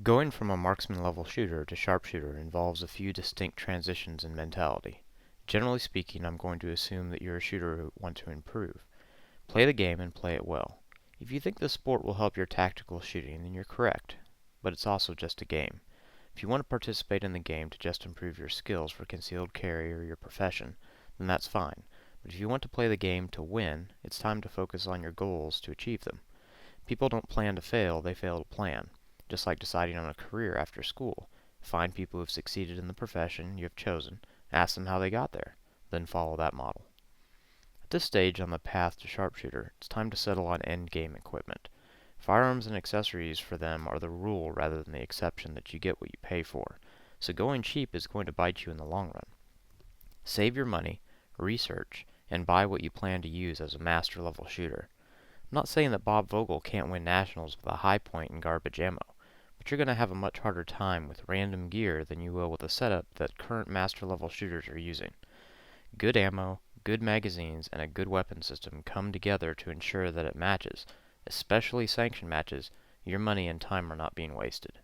Going from a marksman-level shooter to sharpshooter involves a few distinct transitions in mentality. Generally speaking, I'm going to assume that you're a shooter who wants to improve. Play the game and play it well. If you think the sport will help your tactical shooting, then you're correct. But it's also just a game. If you want to participate in the game to just improve your skills for concealed carry or your profession, then that's fine. But if you want to play the game to win, it's time to focus on your goals to achieve them. People don't plan to fail, they fail to plan. Just like deciding on a career after school. Find people who have succeeded in the profession you have chosen, ask them how they got there, then follow that model. At this stage on the path to sharpshooter, it's time to settle on end-game equipment. Firearms and accessories for them are the rule rather than the exception that you get what you pay for, so going cheap is going to bite you in the long run. Save your money, research, and buy what you plan to use as a master-level shooter. I'm not saying that Bob Vogel can't win nationals with a high point and garbage ammo, but you're going to have a much harder time with random gear than you will with a setup that current master-level shooters are using. Good ammo, good magazines, and a good weapon system come together to ensure that it matches, especially sanctioned matches, your money and time are not being wasted.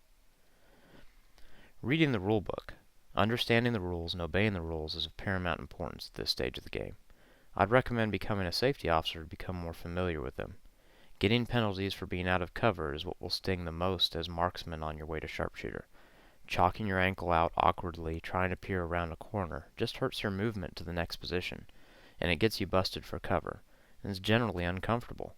Reading the rulebook. Understanding the rules and obeying the rules is of paramount importance at this stage of the game. I'd recommend becoming a safety officer to become more familiar with them. Getting penalties for being out of cover is what will sting the most as marksman on your way to sharpshooter. Chalking your ankle out awkwardly trying to peer around a corner just hurts your movement to the next position, and it gets you busted for cover, and is generally uncomfortable.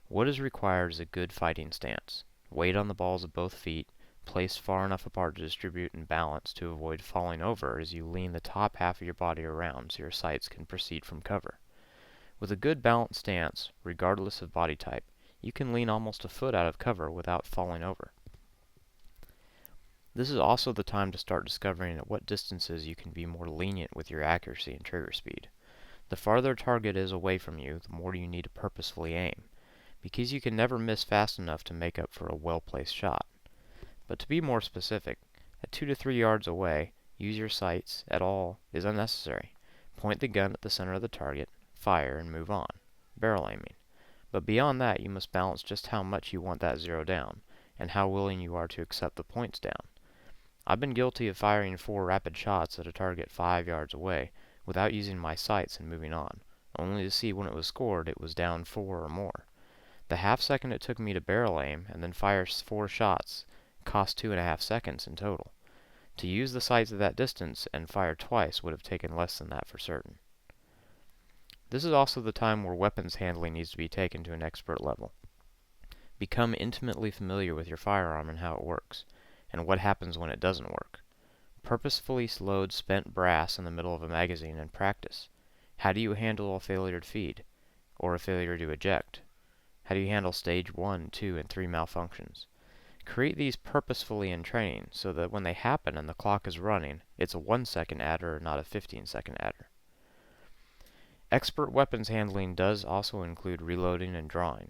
What is required is a good fighting stance. Weight on the balls of both feet, placed far enough apart to distribute and balance to avoid falling over as you lean the top half of your body around so your sights can proceed from cover. With a good balanced stance, regardless of body type, you can lean almost a foot out of cover without falling over. This is also the time to start discovering at what distances you can be more lenient with your accuracy and trigger speed. The farther a target is away from you, the more you need to purposefully aim, because you can never miss fast enough to make up for a well-placed shot. But to be more specific, at 2 to 3 yards away, use your sights at all is unnecessary. Point the gun at the center of the target, fire, and move on. Barrel aiming. But beyond that, you must balance just how much you want that zero down, and how willing you are to accept the points down. I've been guilty of firing 4 rapid shots at a target 5 yards away, without using my sights and moving on, only to see when it was scored it was down 4 or more. The half second it took me to barrel aim, and then fire 4 shots, cost 2.5 seconds in total. To use the sights at that distance and fire twice would have taken less than that for certain. This is also the time where weapons handling needs to be taken to an expert level. Become intimately familiar with your firearm and how it works, and what happens when it doesn't work. Purposefully load spent brass in the middle of a magazine and practice. How do you handle a failure to feed, or a failure to eject? How do you handle stage 1, 2, and 3 malfunctions? Create these purposefully in training so that when they happen and the clock is running, it's a 1-second adder, not a 15-second adder. Expert weapons handling does also include reloading and drawing.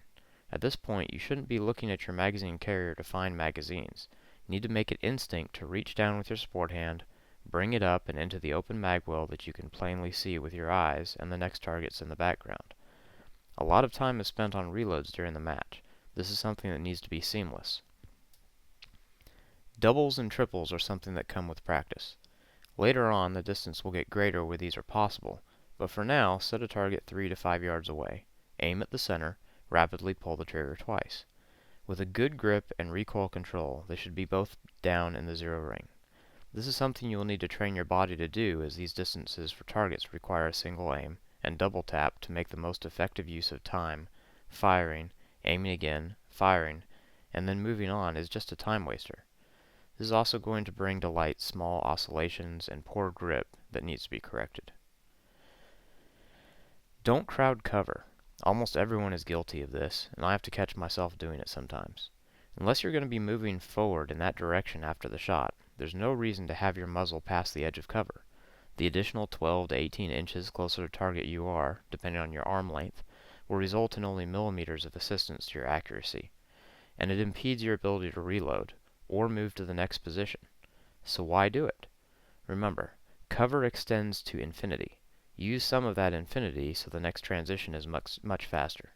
At this point, you shouldn't be looking at your magazine carrier to find magazines. You need to make it instinct to reach down with your sport hand, bring it up and into the open mag well that you can plainly see with your eyes and the next targets in the background. A lot of time is spent on reloads during the match. This is something that needs to be seamless. Doubles and triples are something that come with practice. Later on, the distance will get greater where these are possible, but for now, set a target 3 to 5 yards away, aim at the center, rapidly pull the trigger twice. With a good grip and recoil control, they should be both down in the zero ring. This is something you will need to train your body to do, as these distances for targets require a single aim and double tap to make the most effective use of time. Firing, aiming again, firing, and then moving on is just a time waster. This is also going to bring to light small oscillations and poor grip that needs to be corrected. Don't crowd cover. Almost everyone is guilty of this, and I have to catch myself doing it sometimes. Unless you're going to be moving forward in that direction after the shot, there's no reason to have your muzzle past the edge of cover. The additional 12 to 18 inches closer to target you are, depending on your arm length, will result in only millimeters of assistance to your accuracy, and it impedes your ability to reload or move to the next position. So why do it? Remember, cover extends to infinity. Use some of that infinity so the next transition is much faster.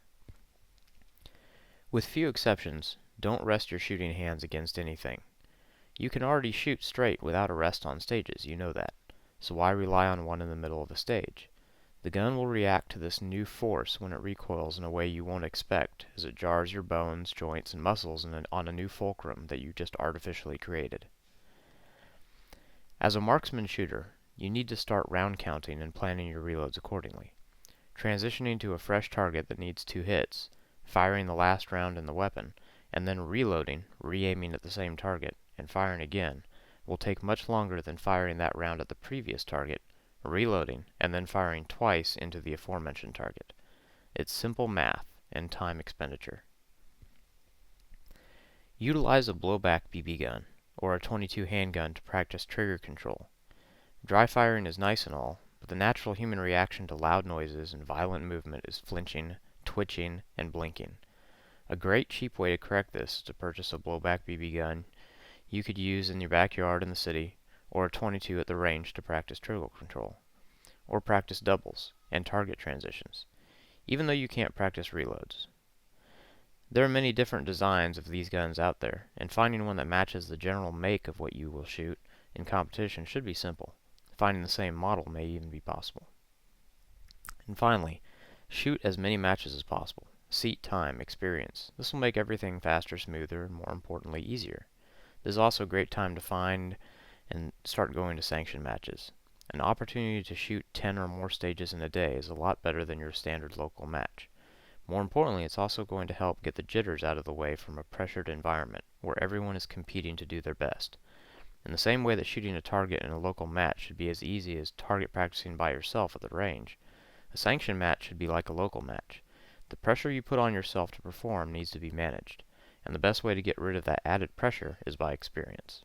With few exceptions, don't rest your shooting hands against anything. You can already shoot straight without a rest on stages, you know that. So why rely on one in the middle of a stage? The gun will react to this new force when it recoils in a way you won't expect, as it jars your bones, joints, and muscles on a new fulcrum that you just artificially created. As a marksman shooter, you need to start round counting and planning your reloads accordingly. Transitioning to a fresh target that needs 2 hits, firing the last round in the weapon, and then reloading, re-aiming at the same target, and firing again, will take much longer than firing that round at the previous target, reloading, and then firing twice into the aforementioned target. It's simple math and time expenditure. Utilize a blowback BB gun or a .22 handgun to practice trigger control. Dry firing is nice and all, but the natural human reaction to loud noises and violent movement is flinching, twitching, and blinking. A great cheap way to correct this is to purchase a blowback BB gun you could use in your backyard in the city, or a .22 at the range to practice trigger control, or practice doubles and target transitions, even though you can't practice reloads. There are many different designs of these guns out there, and finding one that matches the general make of what you will shoot in competition should be simple. Finding the same model may even be possible. And finally, shoot as many matches as possible. Seat time, experience. This will make everything faster, smoother, and more importantly, easier. This is also a great time to find and start going to sanctioned matches. An opportunity to shoot 10 or more stages in a day is a lot better than your standard local match. More importantly, it's also going to help get the jitters out of the way from a pressured environment where everyone is competing to do their best. In the same way that shooting a target in a local match should be as easy as target practicing by yourself at the range, a sanctioned match should be like a local match. The pressure you put on yourself to perform needs to be managed, and the best way to get rid of that added pressure is by experience.